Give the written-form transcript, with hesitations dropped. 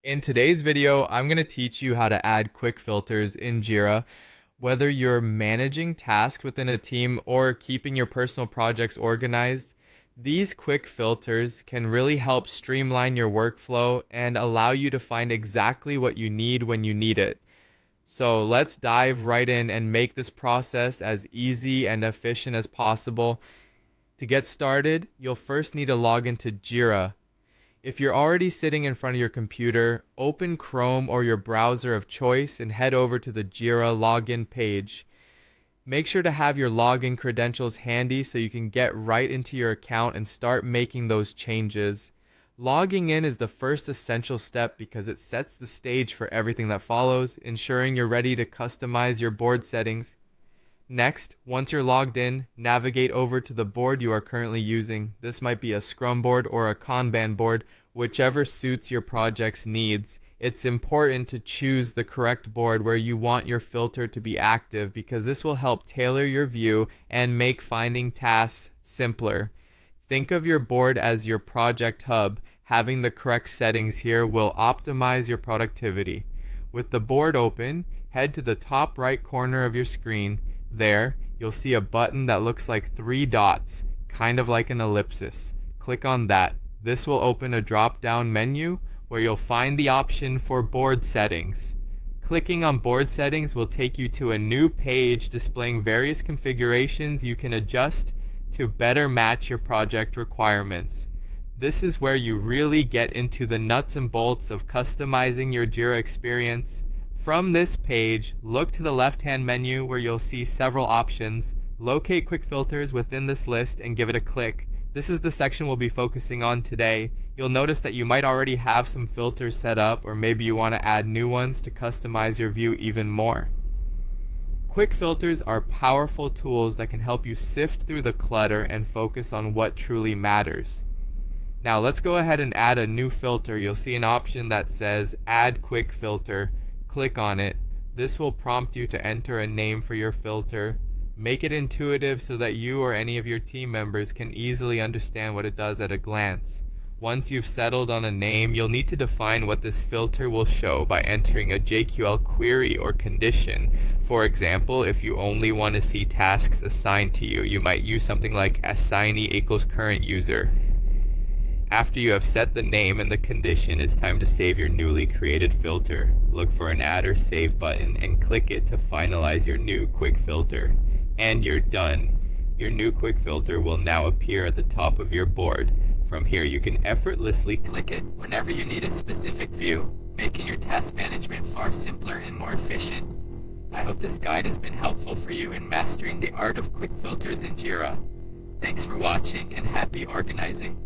In today's video, I'm going to teach you how to add quick filters in Jira. Whether you're managing tasks within a team or keeping your personal projects organized, these quick filters can really help streamline your workflow and allow you to find exactly what you need when you need it. So let's dive right in and make this process as easy and efficient as possible. To get started, you'll first need to log into Jira. If you're already sitting in front of your computer, open Chrome or your browser of choice and head over to the Jira login page. Make sure to have your login credentials handy so you can get right into your account and start making those changes. Logging in is the first essential step because it sets the stage for everything that follows, ensuring you're ready to customize your board settings. Next, once you're logged in, navigate over to the board you are currently using. This might be a Scrum board or a Kanban board, whichever suits your project's needs. It's important to choose the correct board where you want your filter to be active because this will help tailor your view and make finding tasks simpler. Think of your board as your project hub. Having the correct settings here will optimize your productivity. With the board open, head to the top right corner of your screen. There, you'll see a button that looks like 3 dots, kind of like an ellipsis. Click on that. This will open a drop-down menu where you'll find the option for board settings. Clicking on board settings will take you to a new page displaying various configurations you can adjust to better match your project requirements. This is where you really get into the nuts and bolts of customizing your Jira experience. From this page, look to the left-hand menu where you'll see several options. Locate quick filters within this list and give it a click. This is the section we'll be focusing on today. You'll notice that you might already have some filters set up, or maybe you want to add new ones to customize your view even more. Quick filters are powerful tools that can help you sift through the clutter and focus on what truly matters. Now let's go ahead and add a new filter. You'll see an option that says Add Quick Filter. Click on it. This will prompt you to enter a name for your filter. Make it intuitive so that you or any of your team members can easily understand what it does at a glance. Once you've settled on a name, you'll need to define what this filter will show by entering a JQL query or condition. For example, if you only want to see tasks assigned to you, you might use something like assignee equals current user. After you have set the name and the condition, it's time to save your newly created filter. Look for an Add or Save button and click it to finalize your new quick filter. And you're done. Your new quick filter will now appear at the top of your board. From here, you can effortlessly click it whenever you need a specific view, making your task management far simpler and more efficient. I hope this guide has been helpful for you in mastering the art of quick filters in Jira. Thanks for watching and happy organizing.